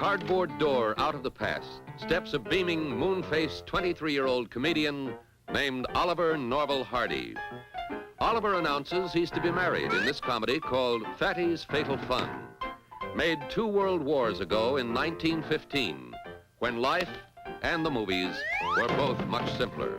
cardboard door out of the past steps a beaming, moon-faced 23-year-old comedian named Oliver Norval Hardy. Oliver announces he's to be married in this comedy called Fatty's Fatal Fun, made 2 world wars ago in 1915, when life and the movies were both much simpler.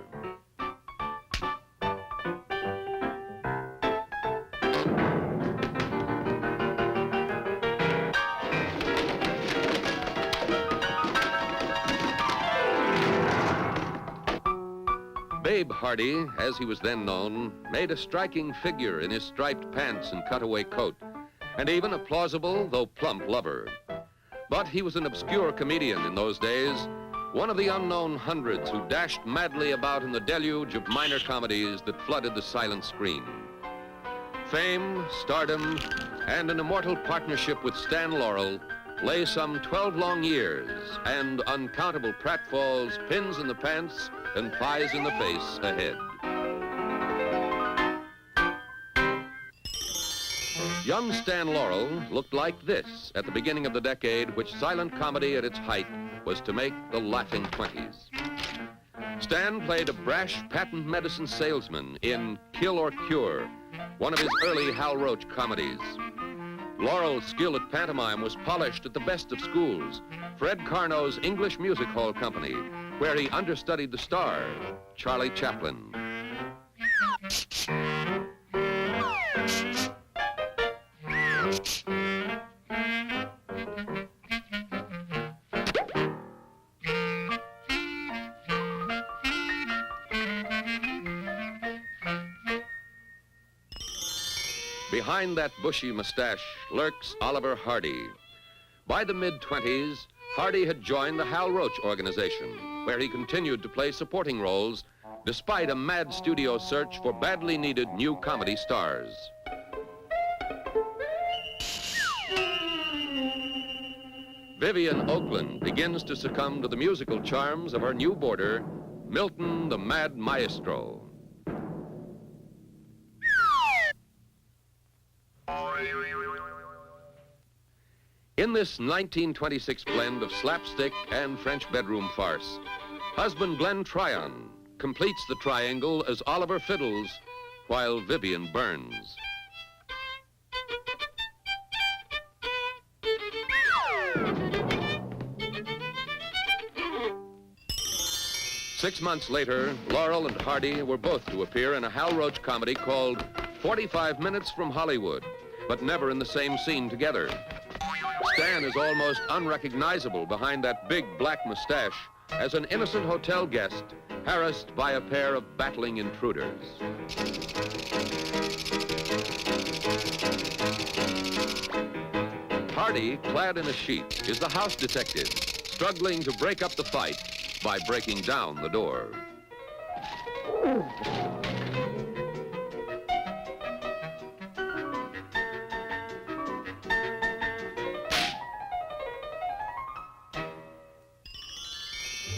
Babe Hardy, as he was then known, made a striking figure in his striped pants and cutaway coat, and even a plausible, though plump, lover. But he was an obscure comedian in those days, one of the unknown hundreds who dashed madly about in the deluge of minor comedies that flooded the silent screen. Fame, stardom, and an immortal partnership with Stan Laurel lay some 12 long years, and uncountable pratfalls, pins in the pants, and pies in the face ahead. Young Stan Laurel looked like this at the beginning of the decade which silent comedy at its height was to make the laughing 20s. Stan played a brash patent medicine salesman in Kill or Cure, one of his early Hal Roach comedies. Laurel's skill at pantomime was polished at the best of schools, Fred Carno's English Music Hall Company, where he understudied the star, Charlie Chaplin. Behind that bushy mustache lurks Oliver Hardy. By the mid-20s, Hardy had joined the Hal Roach organization, where he continued to play supporting roles despite a mad studio search for badly needed new comedy stars. Vivian Oakland begins to succumb to the musical charms of her new boarder, Milton the Mad Maestro. In this 1926 blend of slapstick and French bedroom farce, husband Glenn Tryon completes the triangle as Oliver fiddles while Vivian burns. Six months later, Laurel and Hardy were both to appear in a Hal Roach comedy called 45 Minutes from Hollywood, but never in the same scene together. Stan is almost unrecognizable behind that big black mustache as an innocent hotel guest harassed by a pair of battling intruders. Hardy, clad in a sheet, is the house detective, struggling to break up the fight by breaking down the door.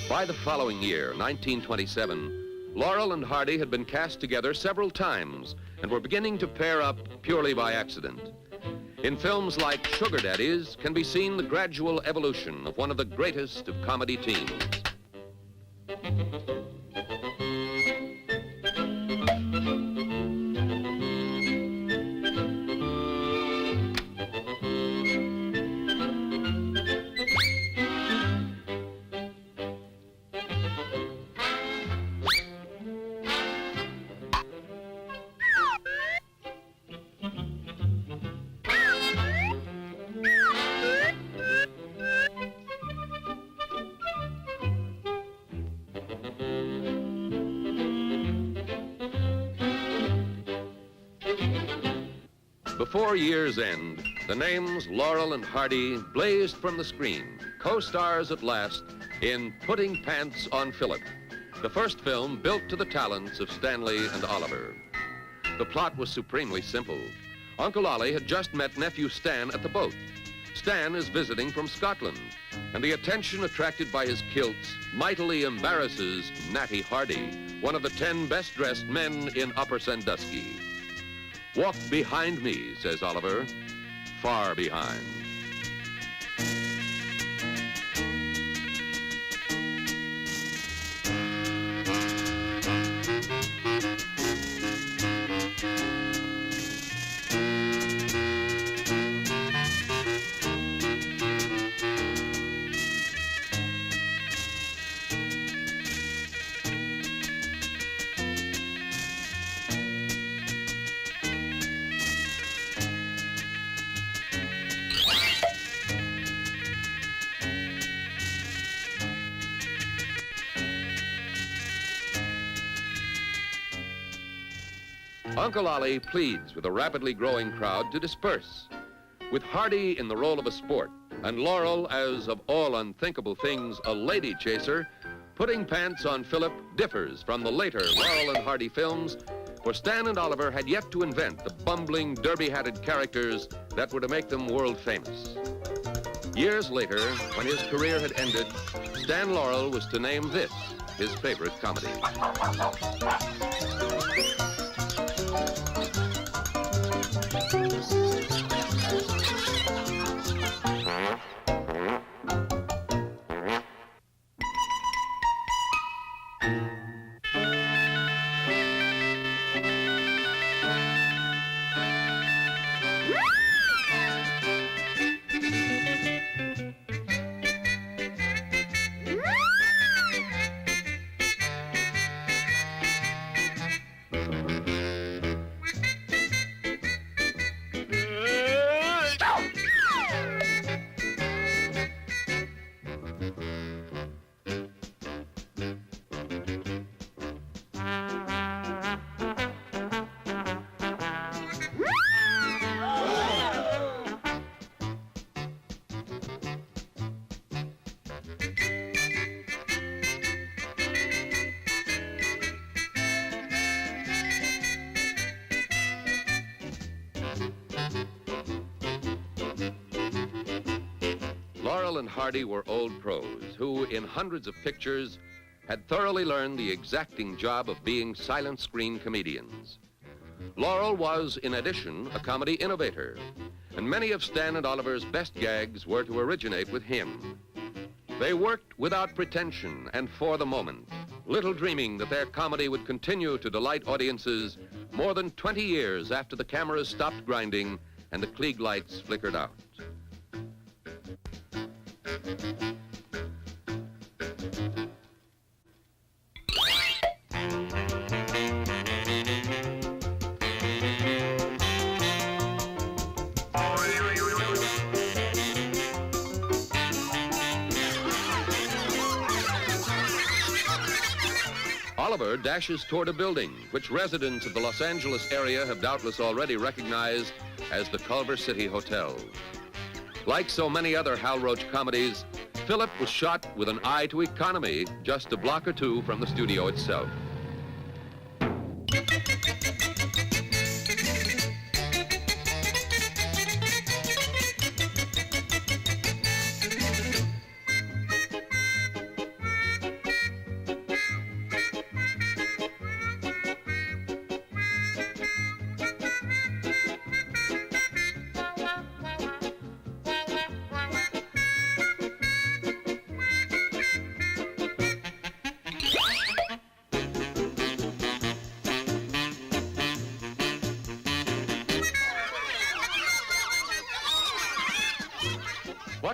By the following year, 1927, Laurel and Hardy had been cast together several times and were beginning to pair up purely by accident. In films like Sugar Daddies can be seen the gradual evolution of one of the greatest of comedy teams. Before year's end, the names Laurel and Hardy blazed from the screen, co-stars at last in Putting Pants on Philip, the first film built to the talents of Stanley and Oliver. The plot was supremely simple. Uncle Ollie had just met nephew Stan at the boat. Stan is visiting from Scotland, and the attention attracted by his kilts mightily embarrasses Natty Hardy, one of the 10 best-dressed men in Upper Sandusky. "Walk behind me," says Oliver, "far behind." Uncle Ollie pleads with a rapidly growing crowd to disperse. With Hardy in the role of a sport, and Laurel as, of all unthinkable things, a lady chaser, putting pants on Philip differs from the later Laurel and Hardy films, for Stan and Oliver had yet to invent the bumbling, derby-hatted characters that were to make them world famous. Years later, when his career had ended, Stan Laurel was to name this his favorite comedy. Laurel and Hardy were old pros who, in hundreds of pictures, had thoroughly learned the exacting job of being silent screen comedians. Laurel was, in addition, a comedy innovator, and many of Stan and Oliver's best gags were to originate with him. They worked without pretension and for the moment, little dreaming that their comedy would continue to delight audiences more than 20 years after the cameras stopped grinding and the Klieg lights flickered out. Oliver dashes toward a building which residents of the Los Angeles area have doubtless already recognized as the Culver City Hotel. Like so many other Hal Roach comedies, Philip was shot with an eye to economy just a block or two from the studio itself.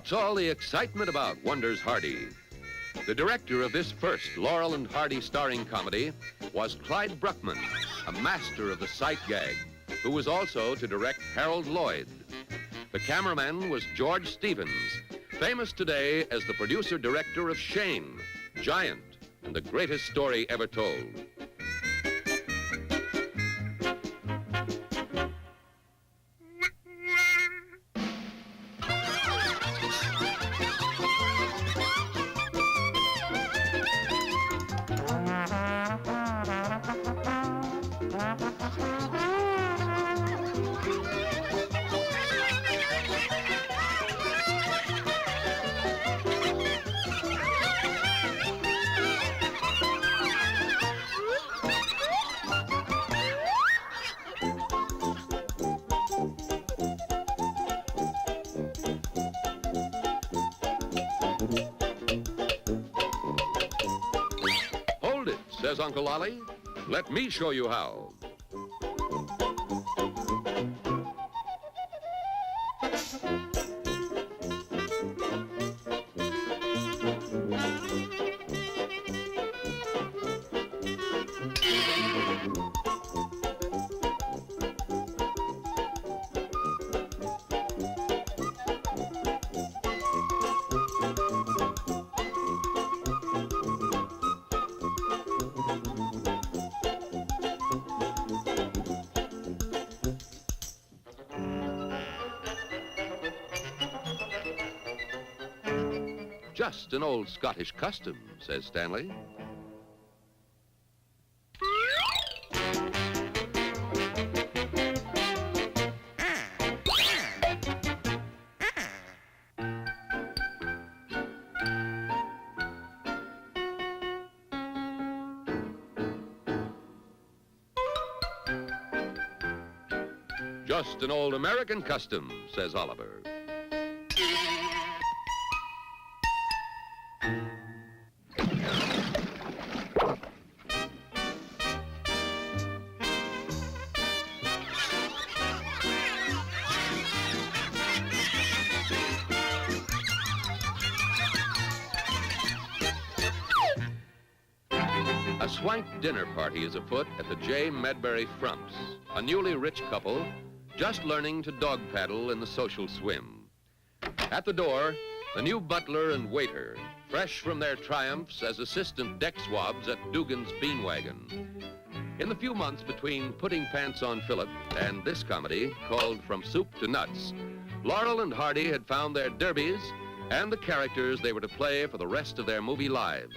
What's all the excitement about, wonders Hardy. The director of this first Laurel and Hardy starring comedy was Clyde Bruckman, a master of the sight gag, who was also to direct Harold Lloyd. The cameraman was George Stevens, famous today as the producer-director of Shane, Giant, and the greatest story ever told. Says Uncle Ollie, let me show you how. just an old Scottish custom, says Stanley. Just an old American custom, says Oliver. A swank dinner party is afoot at the J. Medbury Frumps, a newly rich couple just learning to dog paddle in the social swim. At the door, the new butler and waiter, fresh from their triumphs as assistant deck swabs at Dugan's Bean Wagon. In the few months between Putting Pants on Philip and this comedy, called From Soup to Nuts, Laurel and Hardy had found their derbies and the characters they were to play for the rest of their movie lives.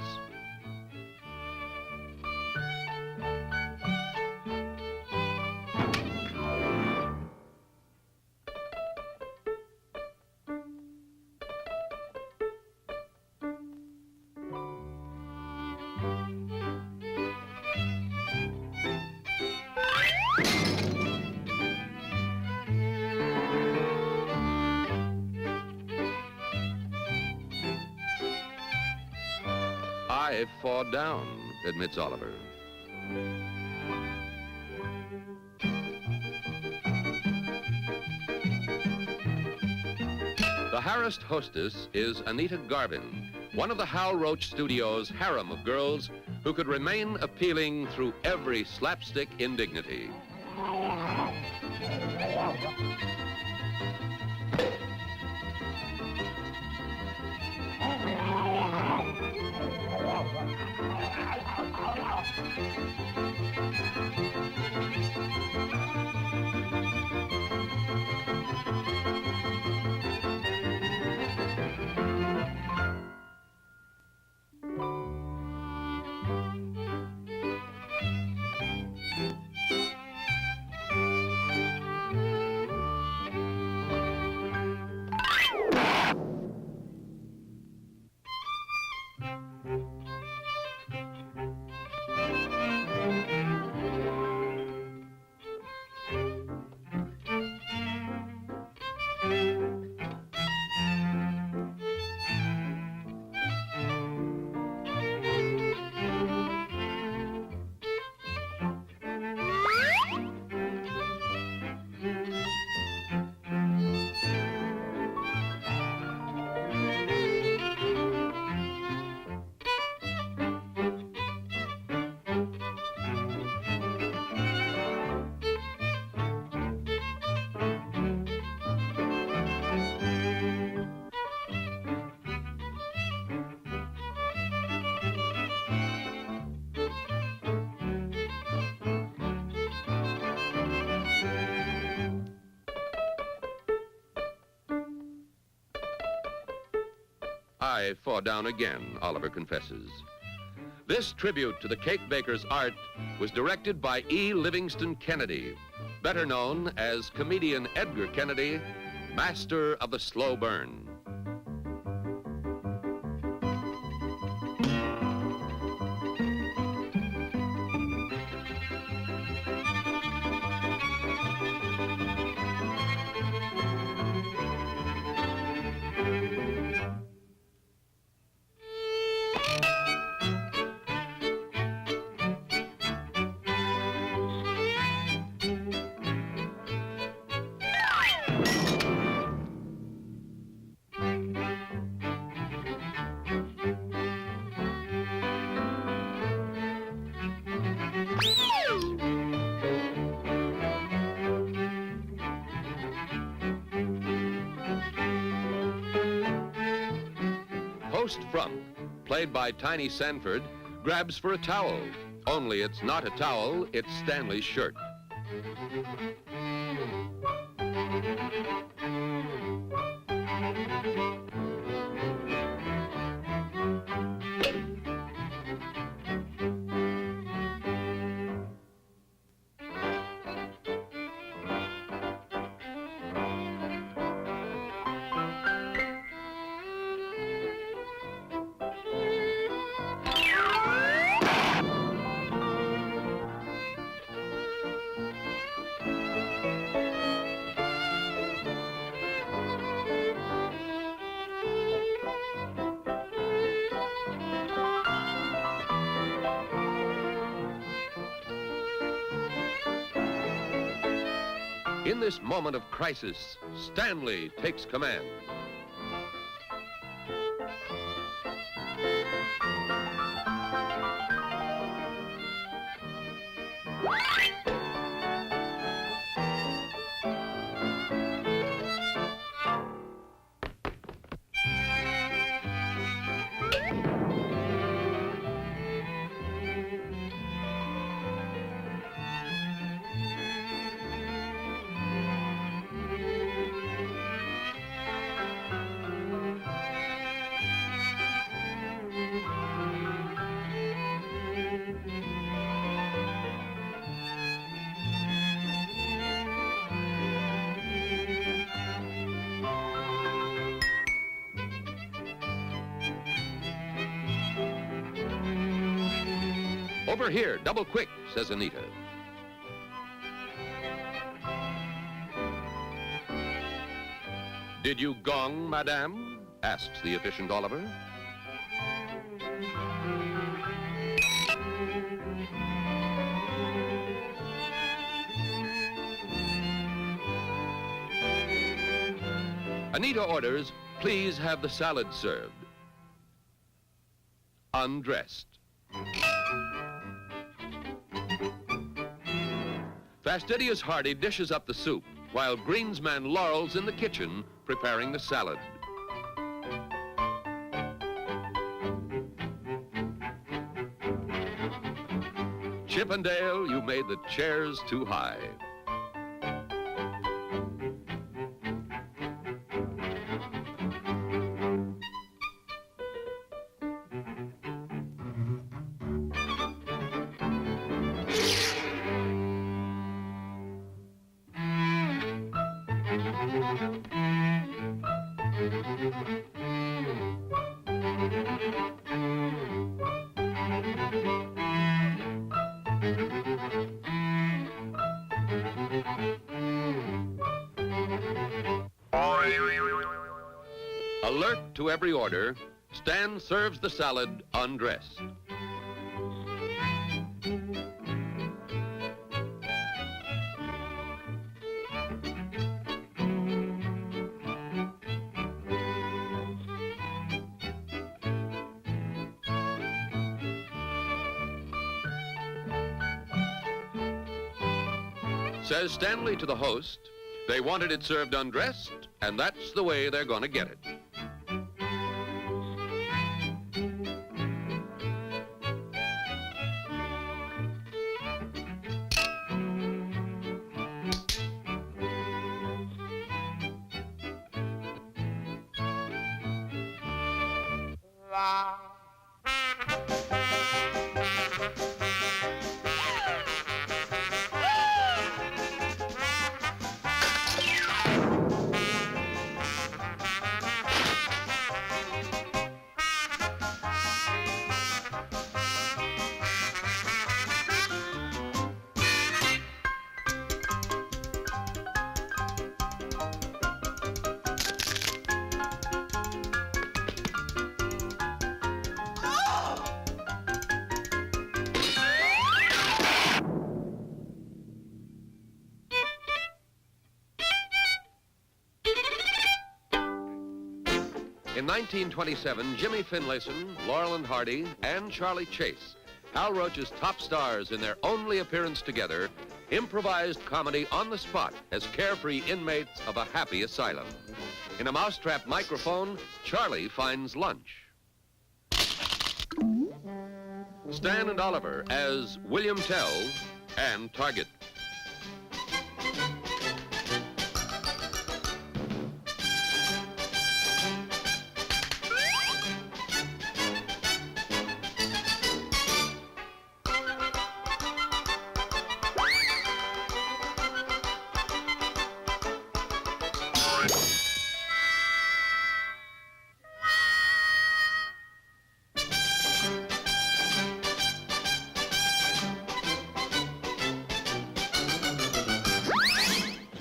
I fall down, admits Oliver. The harassed hostess is Anita Garvin, one of the Hal Roach Studios' harem of girls who could remain appealing through every slapstick indignity. I fall down again, Oliver confesses. This tribute to the cake baker's art was directed by E. Livingston Kennedy, better known as comedian Edgar Kennedy, master of the slow burn. Host Frump, played by Tiny Sanford, grabs for a towel. Only it's not a towel, it's Stanley's shirt. In this moment of crisis, Stanley takes command. Over here, double quick, says Anita. Did you gong, madame? Asks the efficient Oliver. Anita orders, please have the salad served. Undressed. Fastidious Hardy dishes up the soup, while greensman Laurel's in the kitchen preparing the salad. Chippendale, you made the chairs too high. Alert to every order, Stan serves the salad undressed. Says Stanley to the host, they wanted it served undressed, and that's the way they're gonna get it. In 1927, Jimmy Finlayson, Laurel and Hardy, and Charley Chase, Hal Roach's top stars in their only appearance together, improvised comedy on the spot as carefree inmates of a happy asylum. In a mousetrap microphone, Charley finds lunch. Stan and Oliver as William Tell and Target.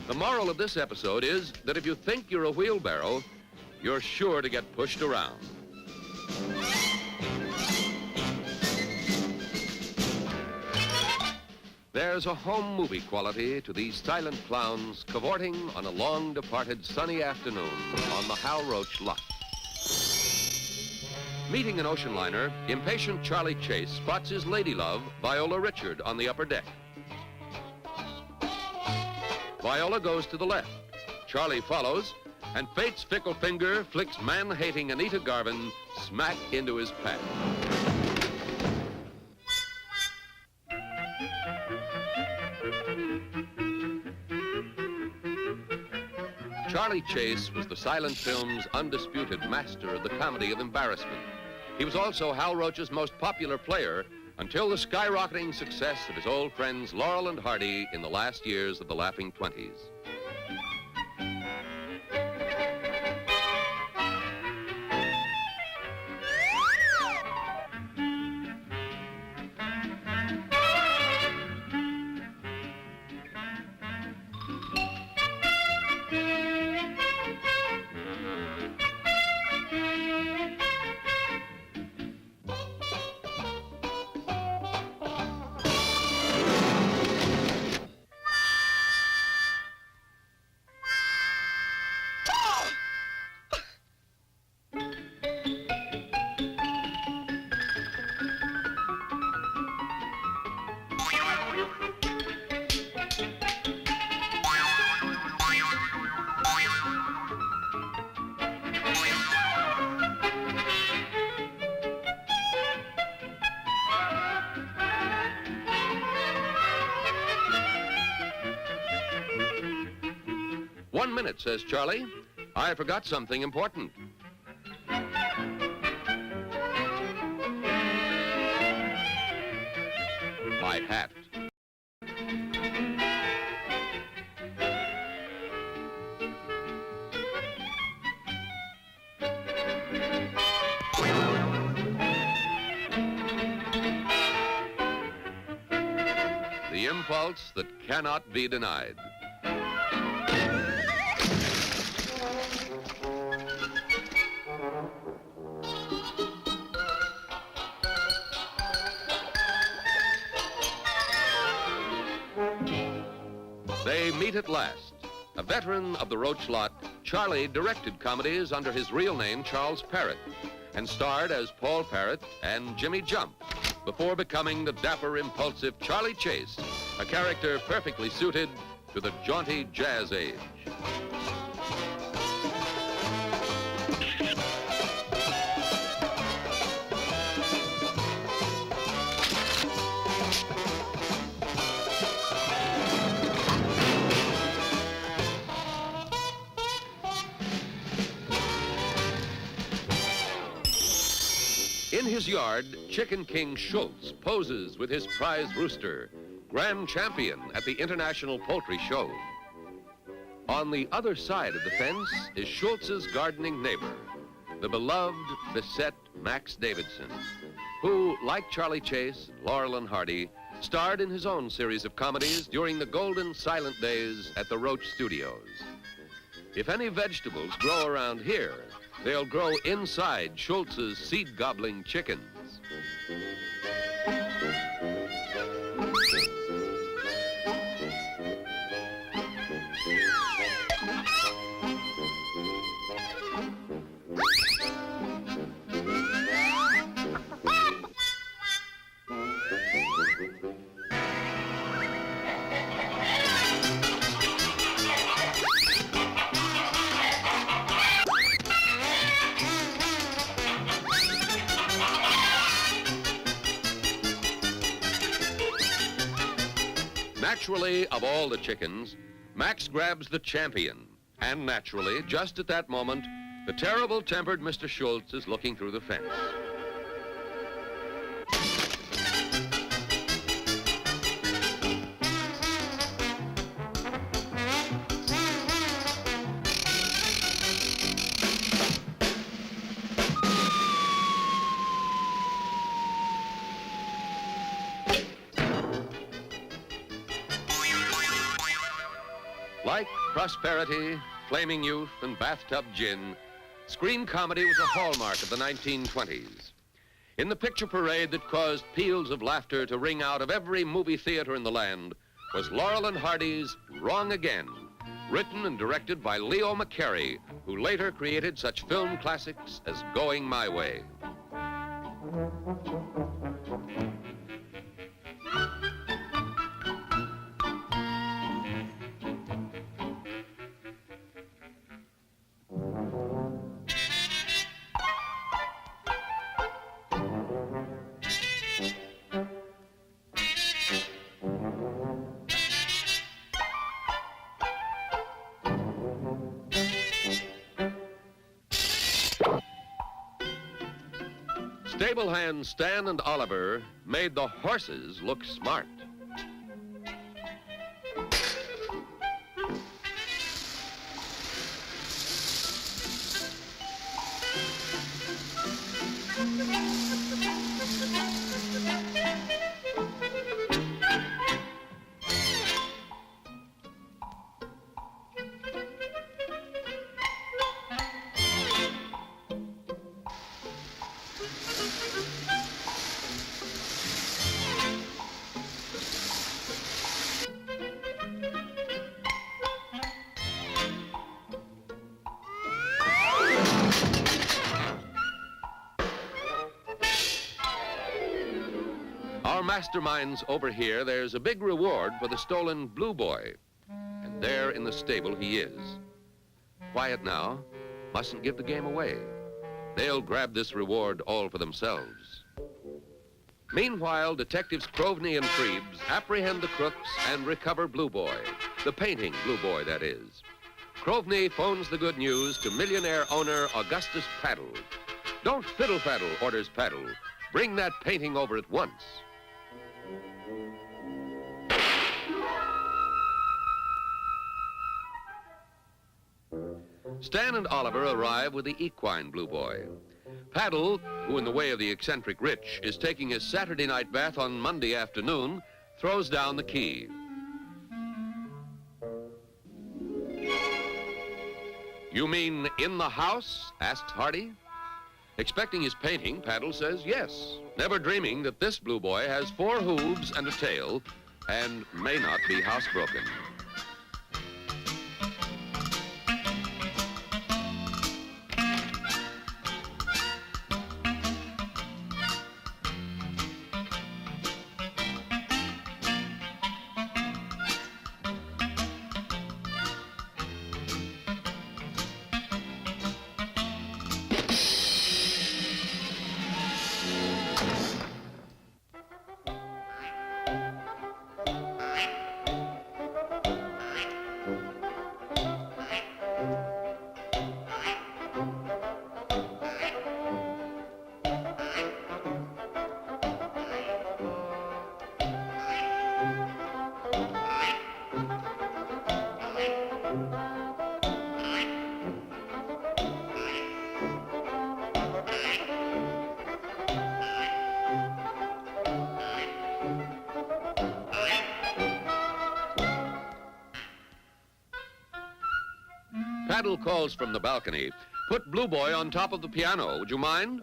The moral of this episode is that if you think you're a wheelbarrow, you're sure to get pushed around. There's a home movie quality to these silent clowns cavorting on a long-departed sunny afternoon on the Hal Roach lot. Meeting an ocean liner, impatient Charley Chase spots his lady love, Viola Richard, on the upper deck. Viola goes to the left. Charley follows, and fate's fickle finger flicks man-hating Anita Garvin smack into his path. Charley Chase was the silent film's undisputed master of the comedy of embarrassment. He was also Hal Roach's most popular player until the skyrocketing success of his old friends Laurel and Hardy in the last years of the Laughing 20s. "1 minute," says Charley. "I forgot something important." "My hat." The impulse that cannot be denied. They meet at last. A veteran of the Roach lot, Charley directed comedies under his real name, Charles Parrott, and starred as Paul Parrott and Jimmy Jump before becoming the dapper, impulsive Charley Chase, a character perfectly suited to the jaunty jazz age. In his yard, Chicken King Schultz poses with his prize rooster, grand champion at the International Poultry Show. On the other side of the fence is Schultz's gardening neighbor, the beloved, beset Max Davidson, who, like Charley Chase, Laurel and Hardy, starred in his own series of comedies during the golden silent days at the Roach Studios. If any vegetables grow around here, they'll grow inside Schultz's seed-gobbling chickens. Naturally, of all the chickens, Max grabs the champion. And naturally, just at that moment, the terrible-tempered Mr. Schultz is looking through the fence. Like prosperity, flaming youth, and bathtub gin, screen comedy was a hallmark of the 1920s. In the picture parade that caused peals of laughter to ring out of every movie theater in the land was Laurel and Hardy's Wrong Again, written and directed by Leo McCarey, who later created such film classics as Going My Way. Stable hands Stan and Oliver made the horses look smart. Our masterminds over here, there's a big reward for the stolen Blue Boy. And there in the stable he is. Quiet now. Mustn't give the game away. They'll grab this reward all for themselves. Meanwhile, detectives Krovney and Freebs apprehend the crooks and recover Blue Boy. The painting Blue Boy, that is. Krovney phones the good news to millionaire owner Augustus Paddle. Don't fiddle-faddle, orders Paddle. Bring that painting over at once. Stan and Oliver arrive with the equine Blue Boy. Paddle, who in the way of the eccentric rich is taking his Saturday night bath on Monday afternoon, throws down the key. You mean in the house? Asked Hardy. Expecting his painting, Paddle says yes, never dreaming that this Blue Boy has 4 hooves and a tail and may not be housebroken. Paddle calls from the balcony, "Put Blue Boy on top of the piano, would you mind?"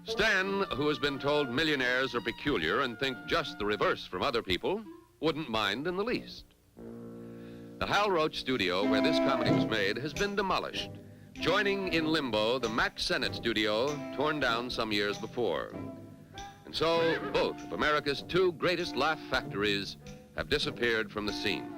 Stan, who has been told millionaires are peculiar and think just the reverse from other people, wouldn't mind in the least. The Hal Roach studio where this comedy was made has been demolished, joining in limbo the Max Sennett studio, torn down some years before. And so both of America's 2 greatest laugh factories have disappeared from the scene.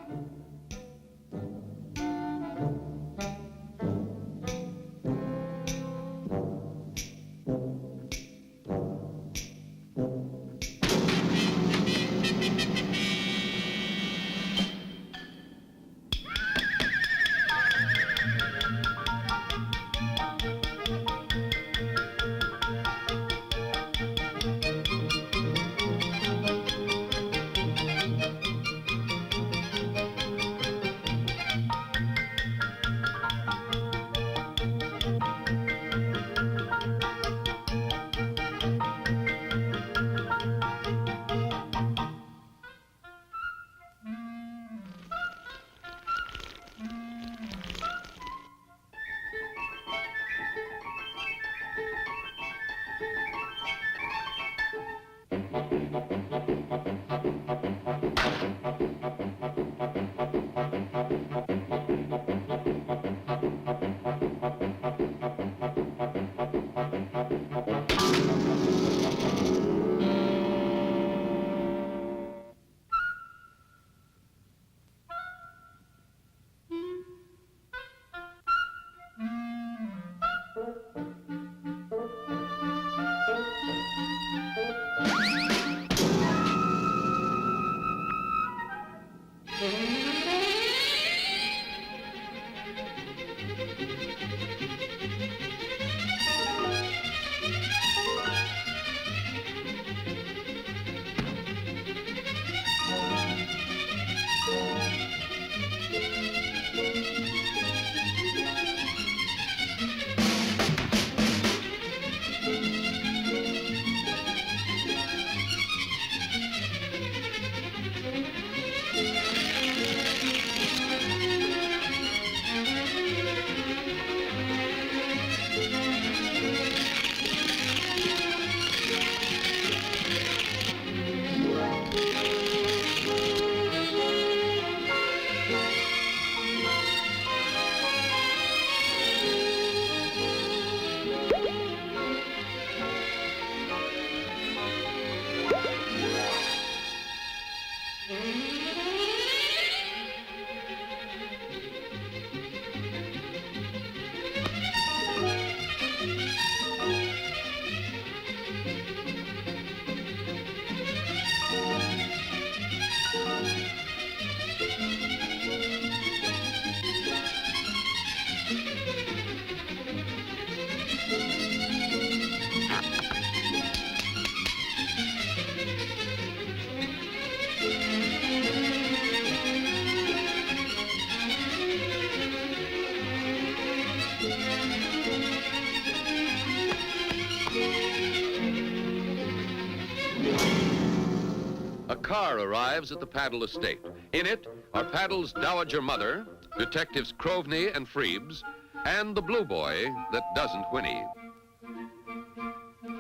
arrives at the Paddle estate. In it are Paddle's dowager mother, Detectives Krovny and Freebs, and the blue boy that doesn't whinny.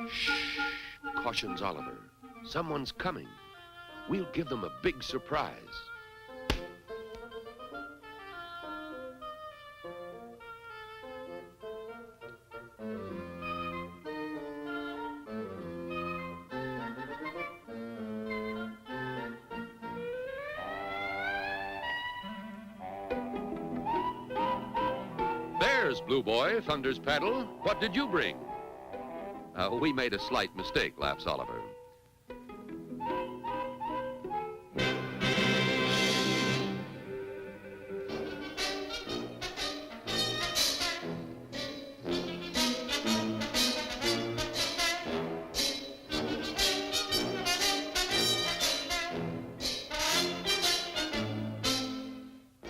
Shh, cautions Oliver. Someone's coming. We'll give them a big surprise. There's Blue Boy, thunders Paddle. What did you bring? We made a slight mistake, laughs Oliver.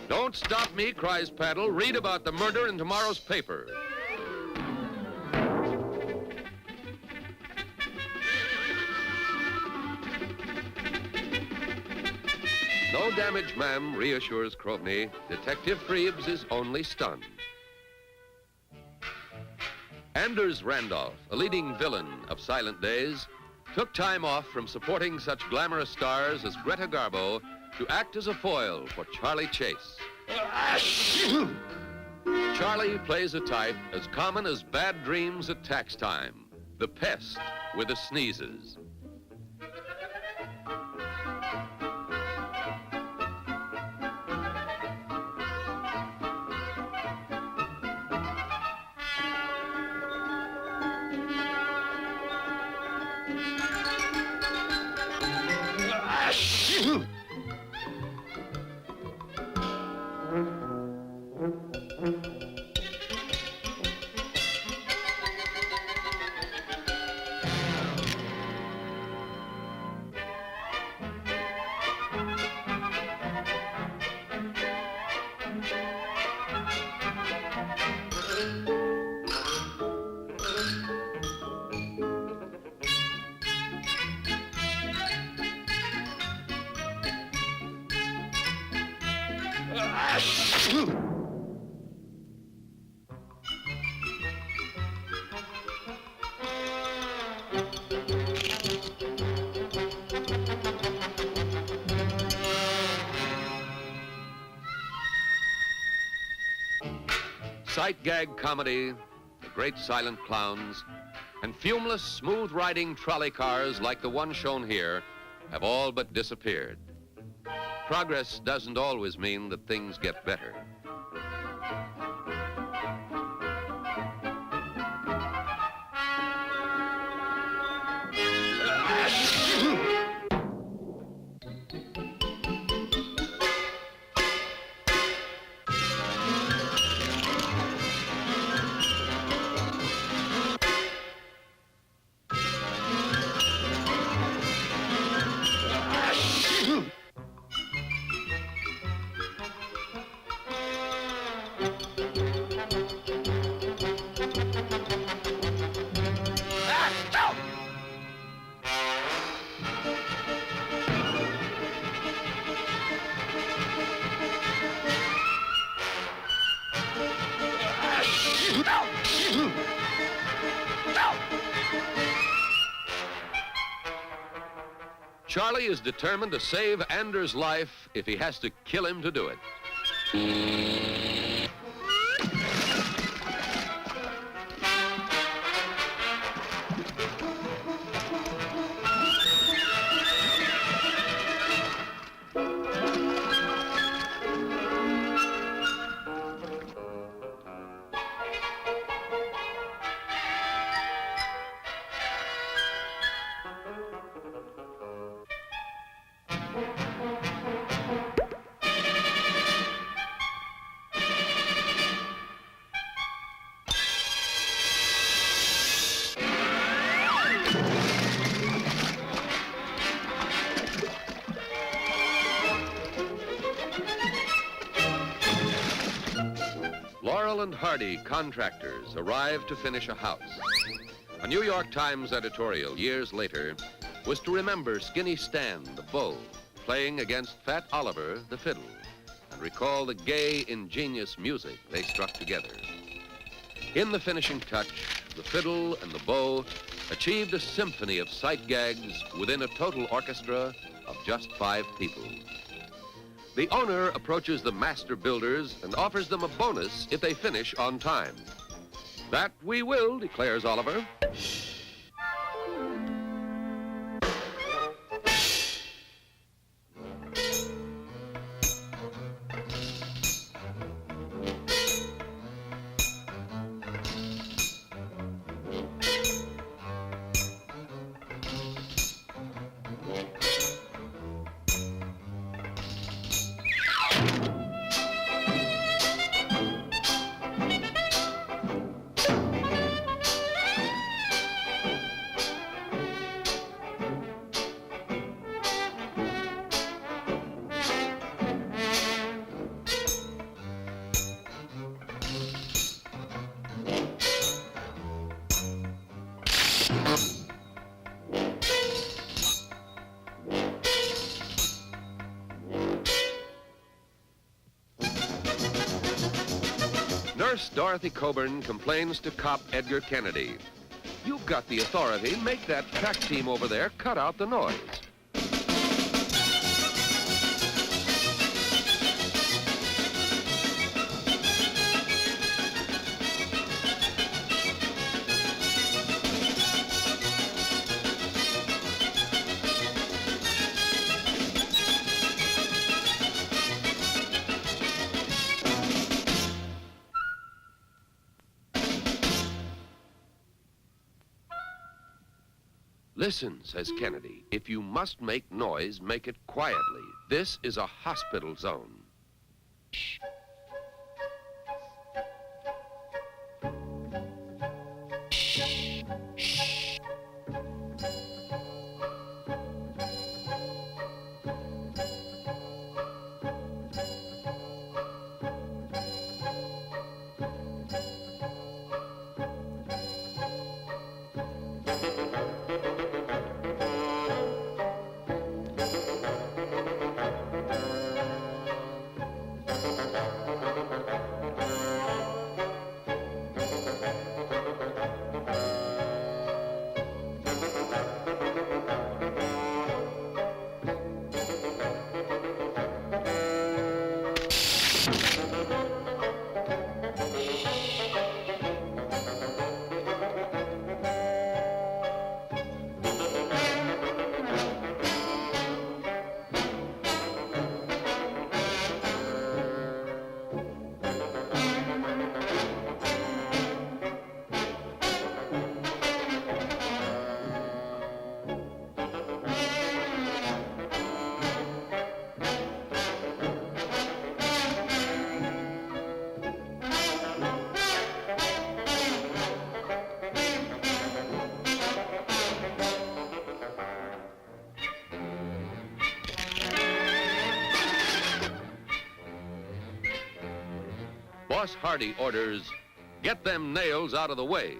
Don't stop me, cries Paddle. Read about the murder in tomorrow's paper. No damage, ma'am, reassures Krovny. Detective Freebs is only stunned. Anders Randolph, a leading villain of Silent Days, took time off from supporting such glamorous stars as Greta Garbo to act as a foil for Charley Chase. Charley plays a type as common as bad dreams at tax time, the pest with the sneezes. Sight gag comedy, the great silent clowns, and fumeless, smooth-riding trolley cars like the one shown here have all but disappeared. Progress doesn't always mean that things get better. Charley is determined to save Anders' life if he has to kill him to do it. Laurel and Hardy contractors arrived to finish a house. A New York Times editorial years later was to remember Skinny Stan, the bull, playing against Fat Oliver, the fiddle, and recall the gay, ingenious music they struck together. In the finishing touch, the fiddle and the bow achieved a symphony of sight gags within a total orchestra of just 5 people. The owner approaches the master builders and offers them a bonus if they finish on time. That we will, declares Oliver. Nurse Dorothy Coburn complains to cop Edgar Kennedy. You've got the authority. Make that track team over there cut out the noise. Listen, says Kennedy, if you must make noise, make it quietly. This is a hospital zone. Shh. Boss Hardy orders, get them nails out of the way.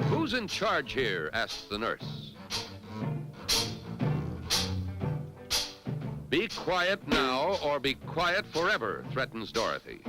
Who's in charge here? Asks the nurse. Be quiet now or be quiet forever, threatens Dorothy.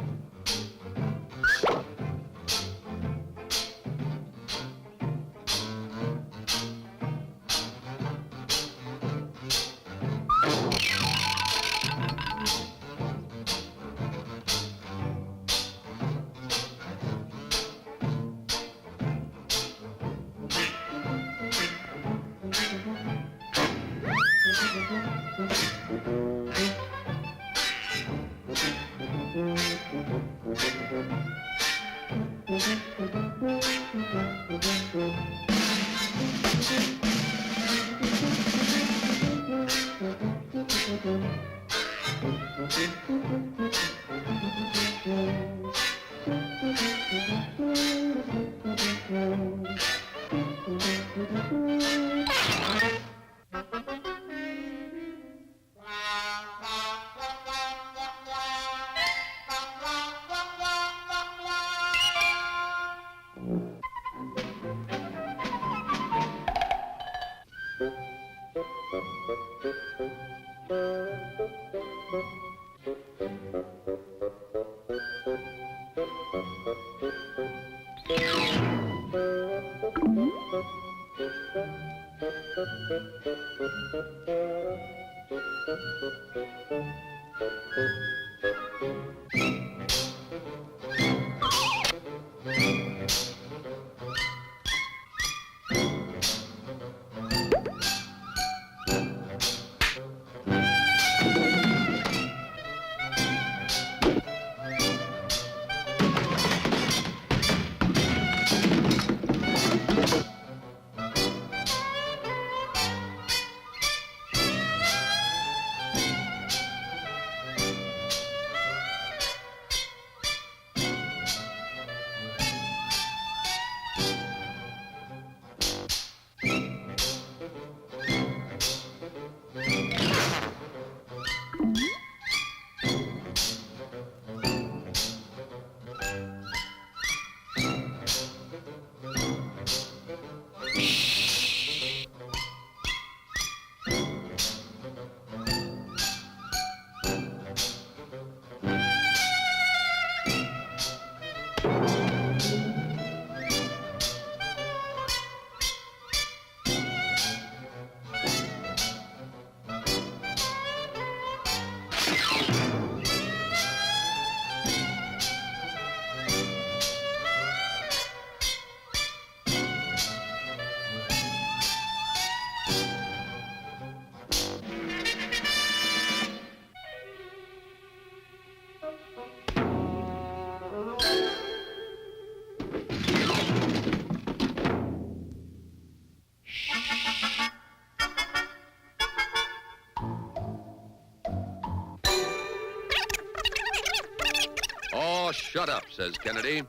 Oh, shut up, says Kennedy.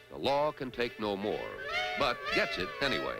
The law can take no more, but gets it anyway.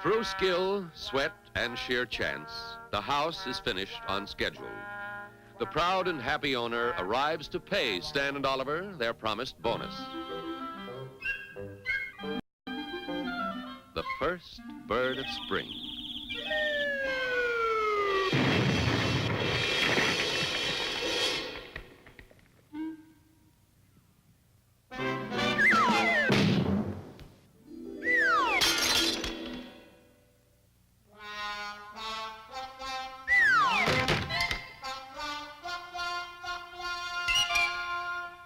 Through skill, sweat, and sheer chance, the house is finished on schedule. The proud and happy owner arrives to pay Stan and Oliver their promised bonus. The first bird of spring.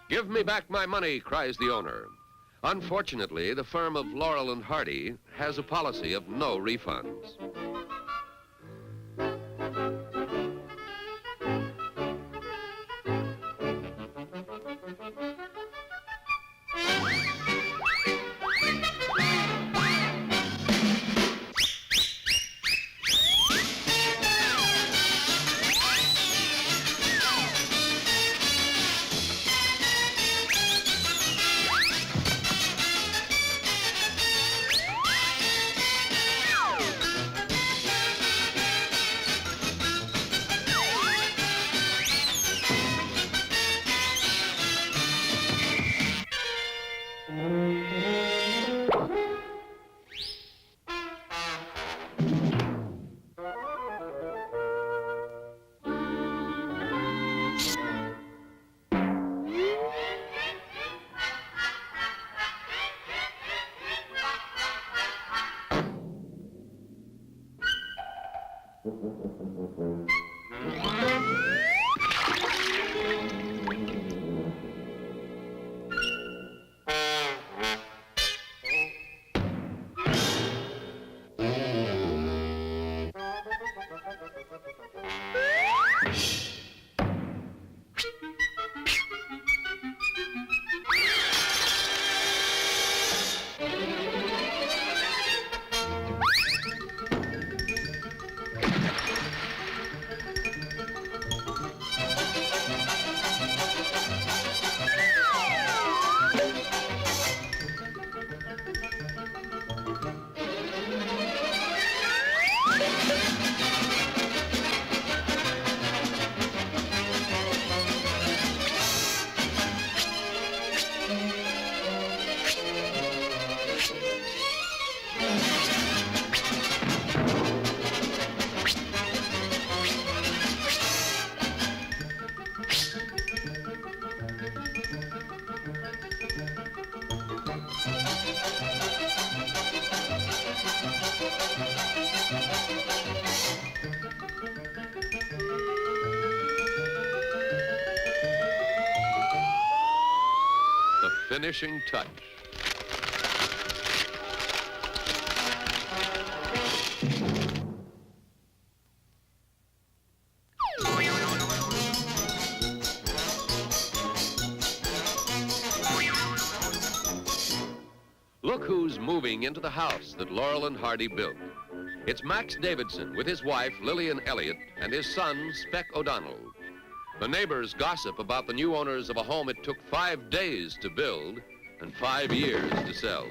Give me back my money, cries the owner. Unfortunately, the firm of Laurel and Hardy has a policy of no refunds. Finishing touch. Look who's moving into the house that Laurel and Hardy built. It's Max Davidson with his wife, Lillian Elliott, and his son, Speck O'Donnell. The neighbors gossip about the new owners of a home it took 5 days to build and 5 years to sell.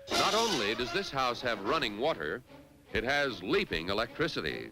Not only does this house have running water, it has leaping electricity.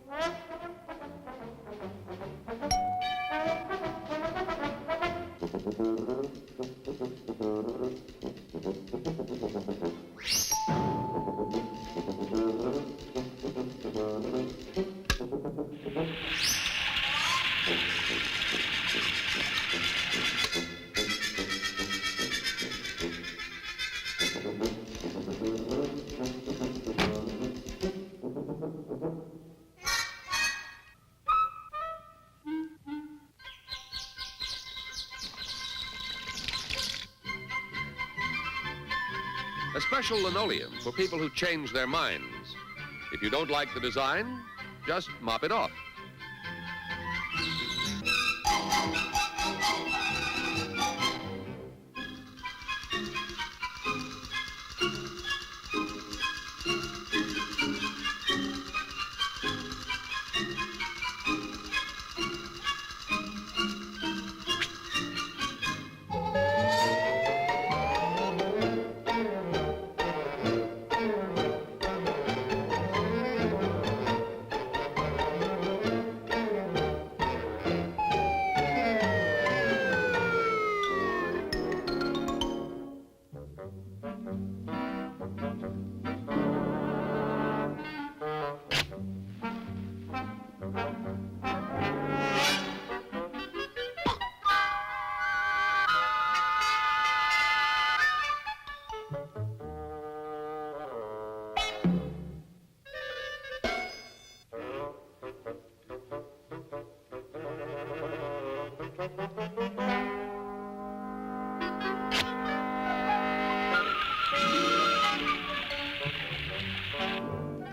A special linoleum for people who change their minds. If you don't like the design, just mop it off.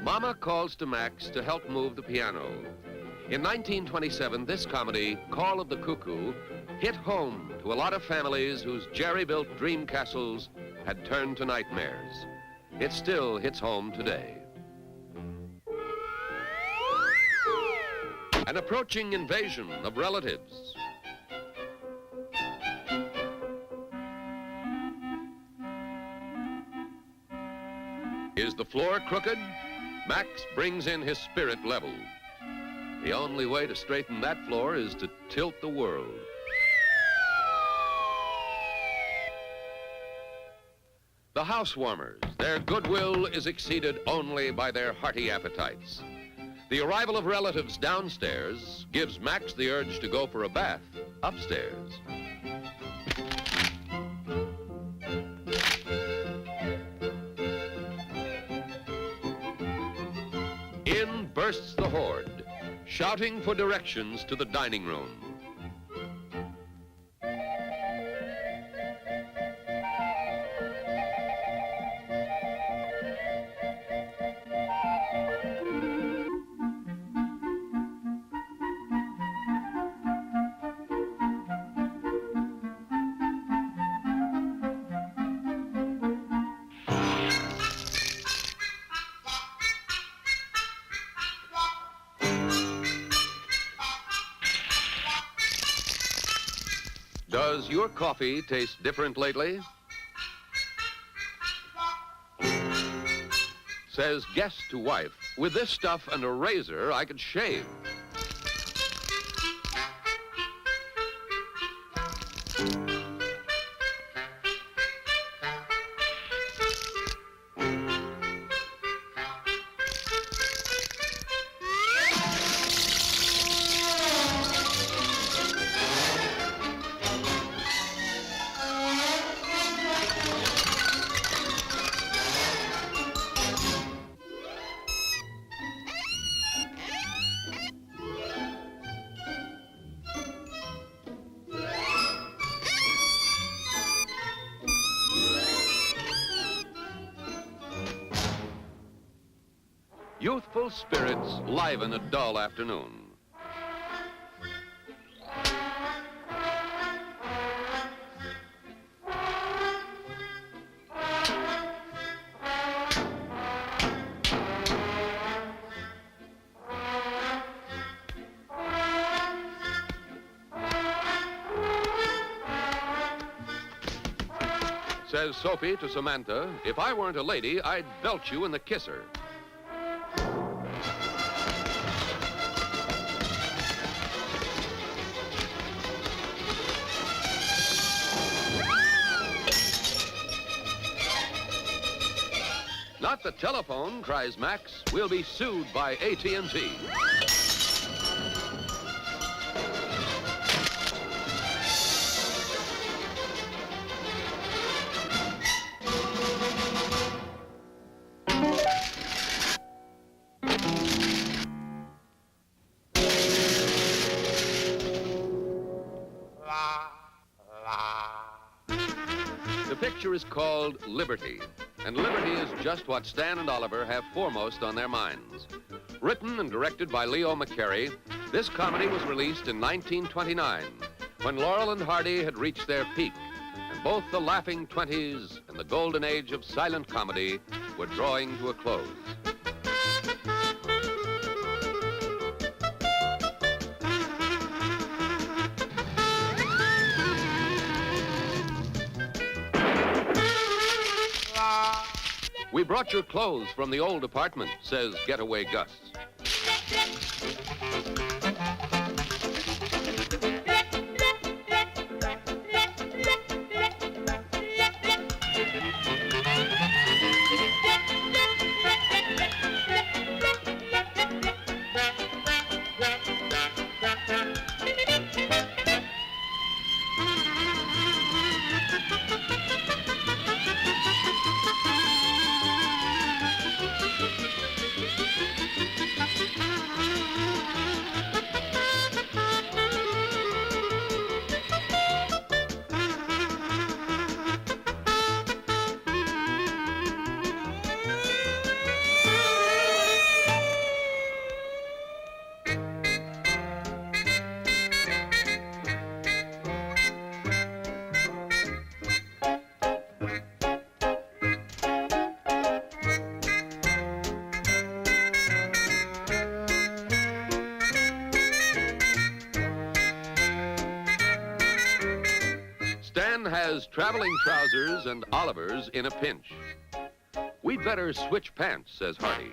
Mama calls to Max to help move the piano. In 1927, this comedy, Call of the Cuckoo, hit home to a lot of families whose jerry-built dream castles had turned to nightmares. It still hits home today. An approaching invasion of relatives. Is the floor crooked? Max brings in his spirit level. The only way to straighten that floor is to tilt the world. The housewarmers, their goodwill is exceeded only by their hearty appetites. The arrival of relatives downstairs gives Max the urge to go for a bath upstairs. In bursts the horde, shouting for directions to the dining room. Does your coffee taste different lately? Says guest to wife, with this stuff and a razor, I could shave. Youthful spirits liven a dull afternoon. Says Sophie to Samantha, if I weren't a lady, I'd belt you in the kisser. Not the telephone, cries Max. We'll be sued by AT&T. The picture is called Liberty. and liberty is just what Stan and Oliver have foremost on their minds. Written and directed by Leo McCarey, this comedy was released in 1929, when Laurel and Hardy had reached their peak, and both the laughing 20s and the golden age of silent comedy were drawing to a close. We brought your clothes from the old apartment, says Getaway Gus. Stan has traveling trousers and Oliver's in a pinch. We'd better switch pants, says Hardy.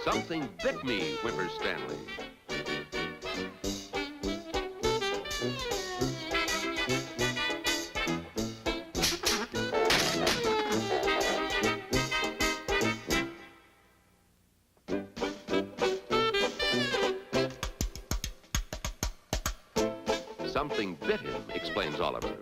Something bit me, whimpers Stanley. Something bit him, explains Oliver.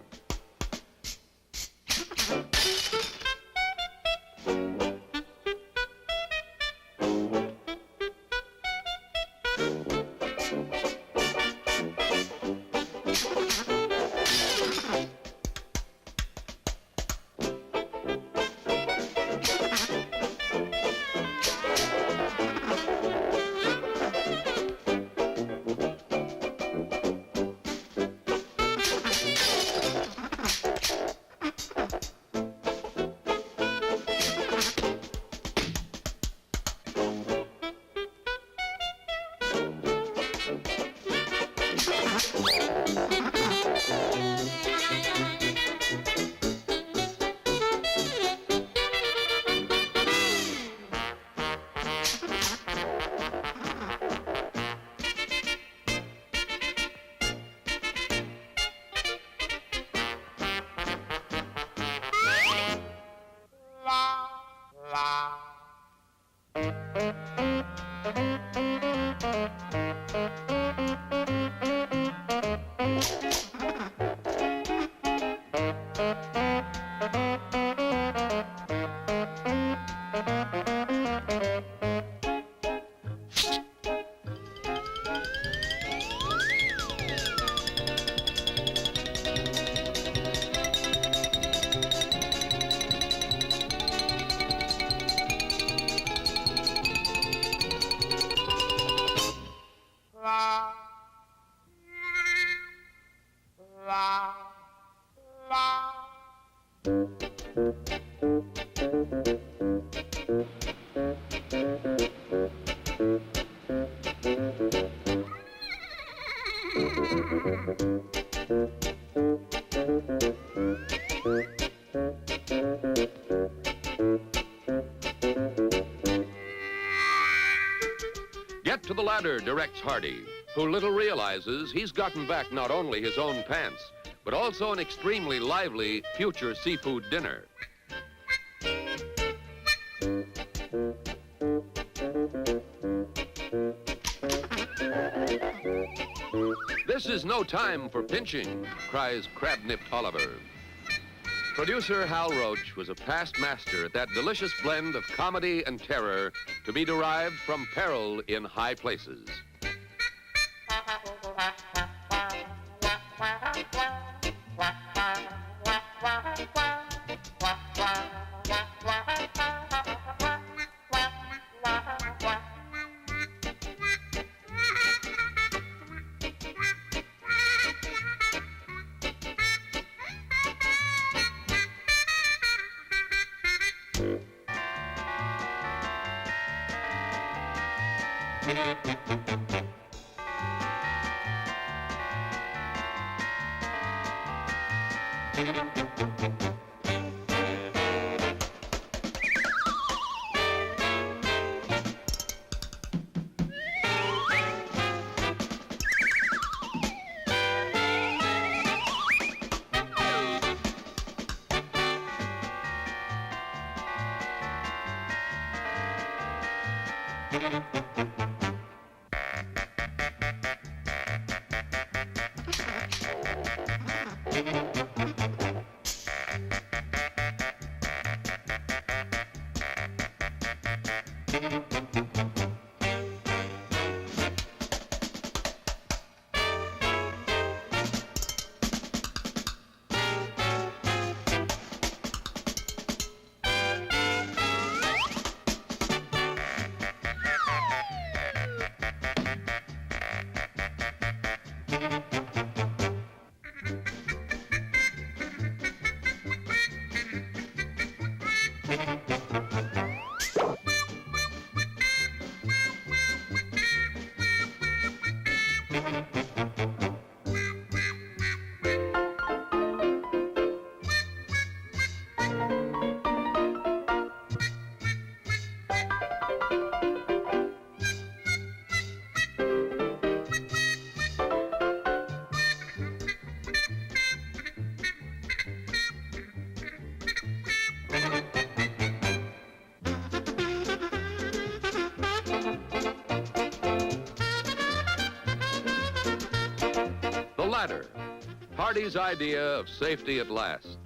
Get to the ladder, directs Hardy, who little realizes he's gotten back not only his own pants, but also an extremely lively future seafood dinner. This is no time for pinching, cries crab-nipped Oliver. Producer Hal Roach was a past master at that delicious blend of comedy and terror to be derived from peril in high places. Ladder, Hardy's idea of safety at last.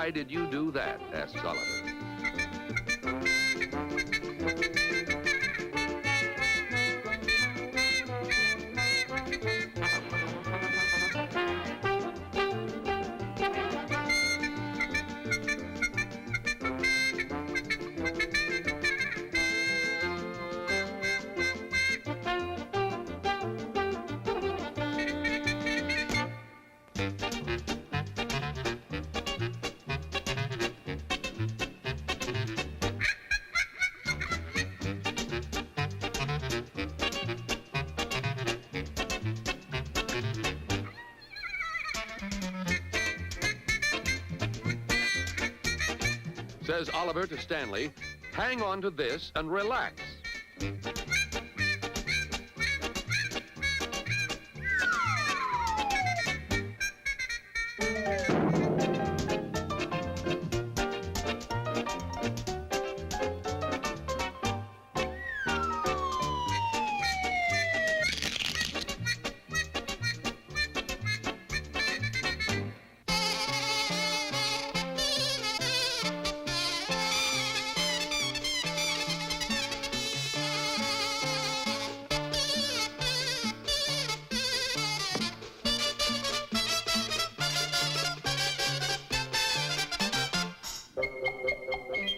why did you do that? Asks Oliver. Says Oliver to Stanley, hang on to this and relax.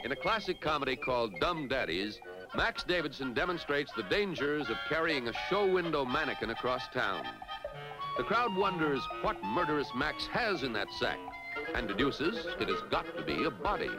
In a classic comedy called Dumb Daddies, Max Davidson demonstrates the dangers of carrying a show window mannequin across town. The crowd wonders what murderous Max has in that sack and deduces it has got to be a body.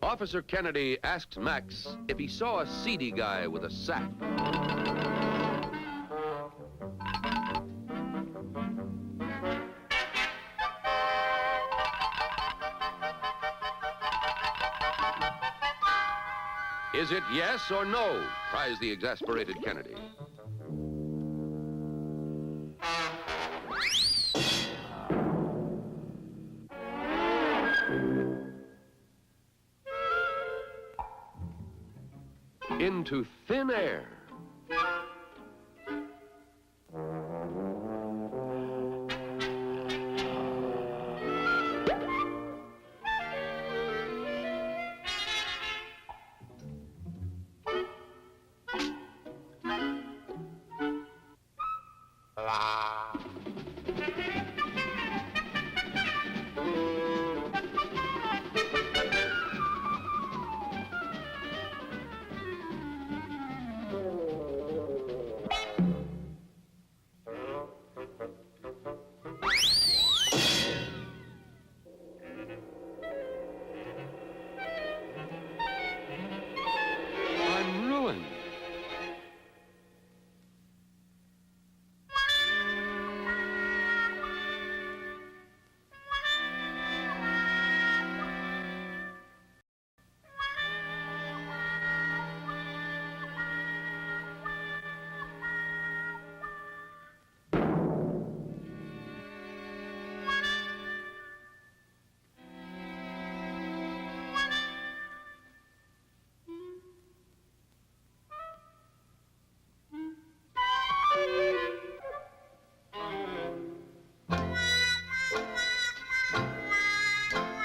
Officer Kennedy asks Max if he saw a seedy guy with a sack. Is it yes or no? Cries the exasperated Kennedy. Into thin air.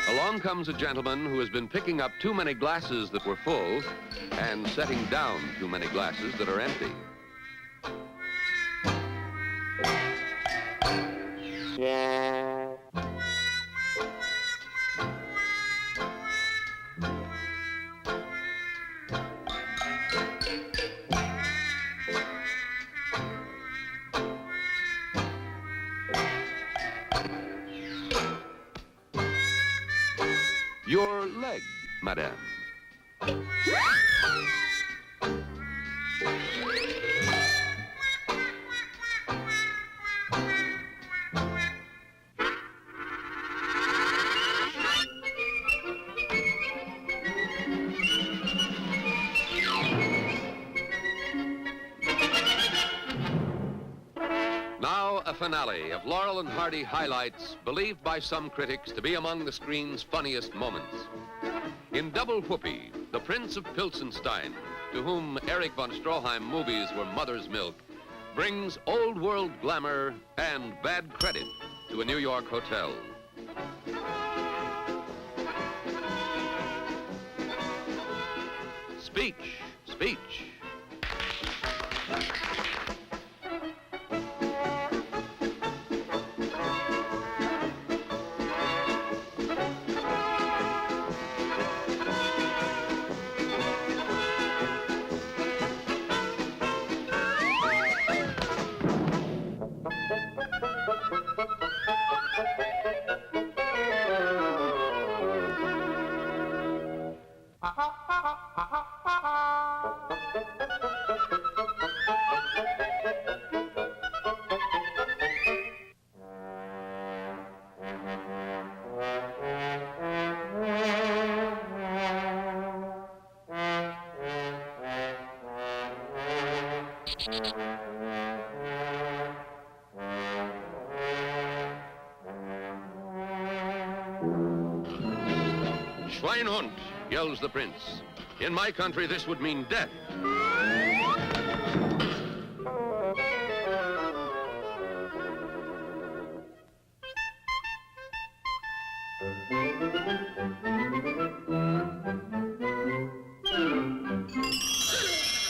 Along comes a gentleman who has been picking up too many glasses that were full and setting down too many glasses that are empty. Your leg, madame. Now, a finale of Laurel and Hardy highlights believed by some critics to be among the screen's funniest moments. In Double Whoopee, the Prince of Pilsenstein, to whom Erich von Stroheim movies were mother's milk, brings old world glamour and bad credit to a New York hotel. Speech, speech. Schweinhund, yells the prince. In my country, this would mean death.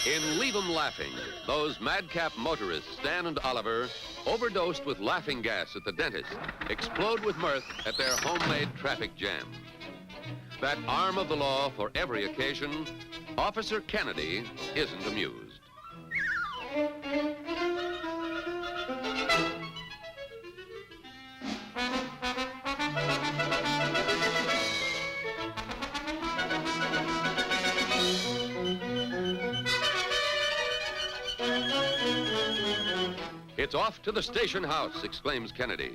In Leave 'em Laughing, those madcap motorists, Stan and Oliver, overdosed with laughing gas at the dentist, explode with mirth at their homemade traffic jam. That arm of the law for every occasion, Officer Kennedy isn't amused. It's off to the station house, exclaims Kennedy.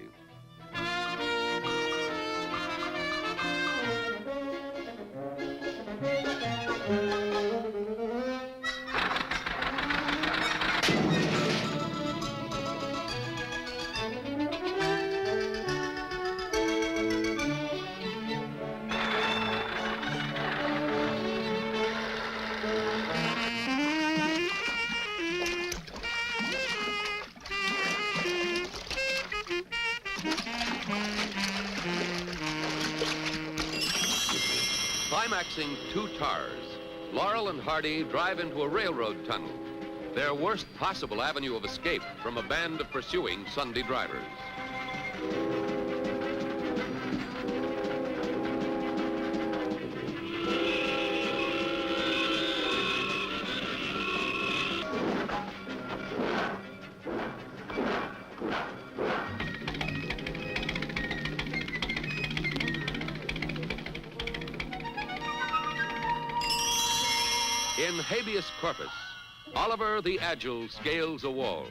Climaxing two tars, Laurel and Hardy drive into a railroad tunnel, their worst possible avenue of escape from a band of pursuing Sunday drivers. In Habeas Corpus, Oliver the Agile scales a wall.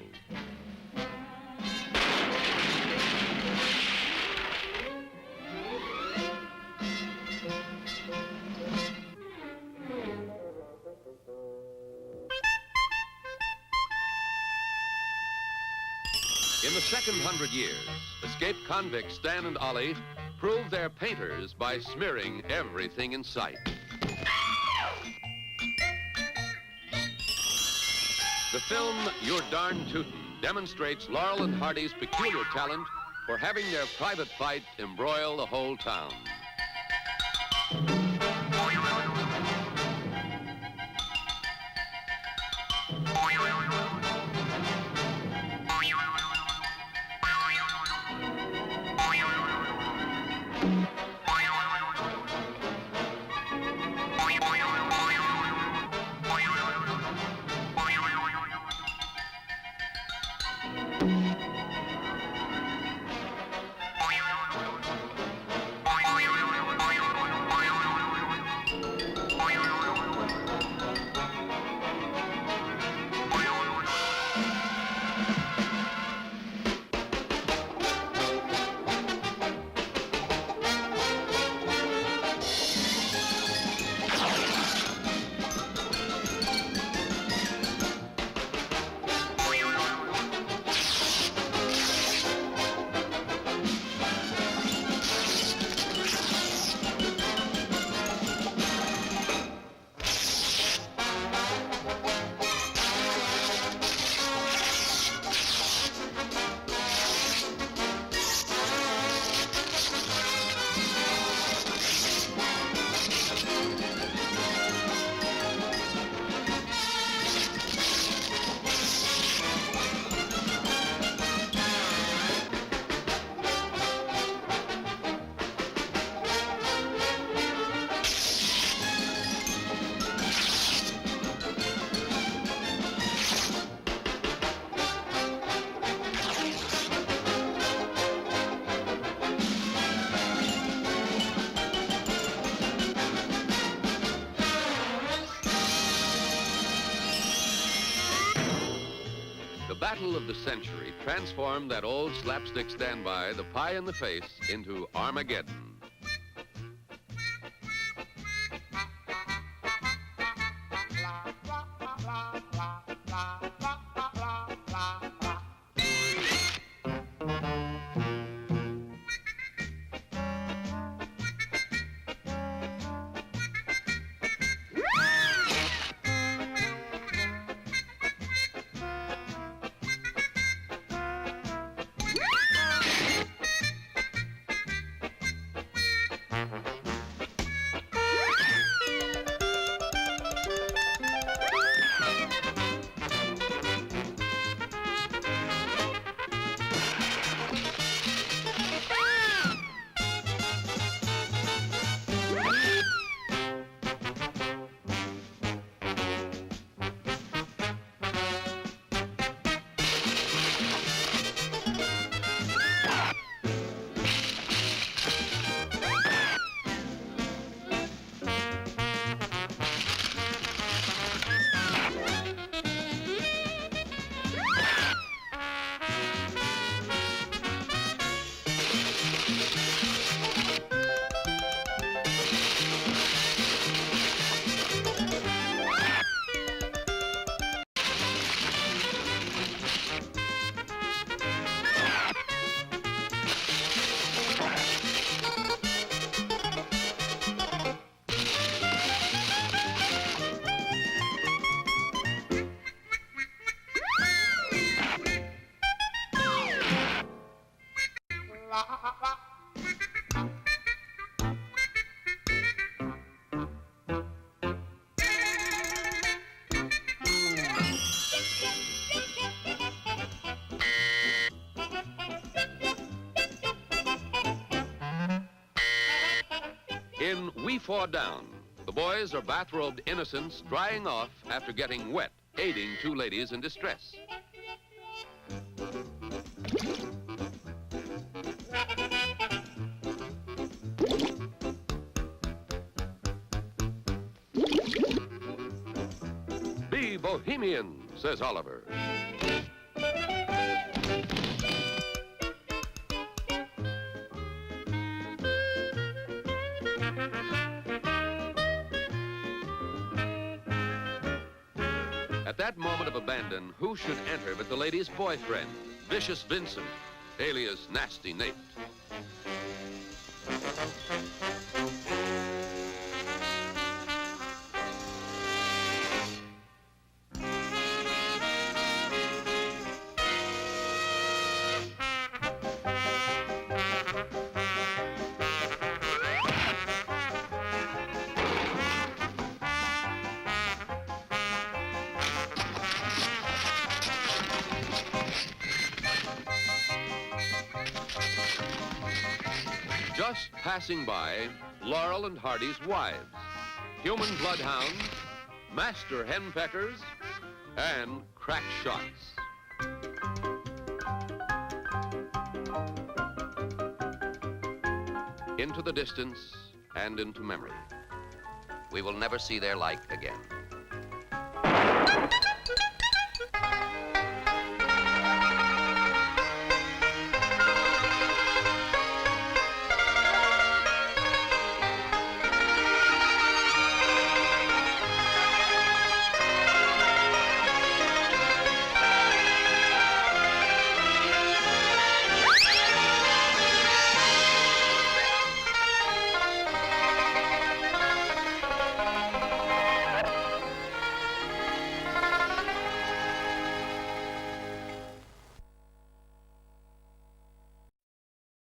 In the second 100 years, escaped convicts Stan and Ollie prove they're painters by smearing everything in sight. The film, You're Darn Tootin', demonstrates Laurel and Hardy's peculiar talent for having their private fight embroil the whole town. The battle of the century transformed that old slapstick standby, the pie in the face, into Armageddon. In We Four Down, the boys are bathrobed innocents drying off after getting wet, aiding two ladies in distress. Be bohemian, says Oliver. At that moment of abandon, who should enter but the lady's boyfriend, Vicious Vincent, alias Nasty Nate. Just passing by, Laurel and Hardy's wives, human bloodhounds, master henpeckers, and crack shots. Into the distance and into memory. We will never see their like again.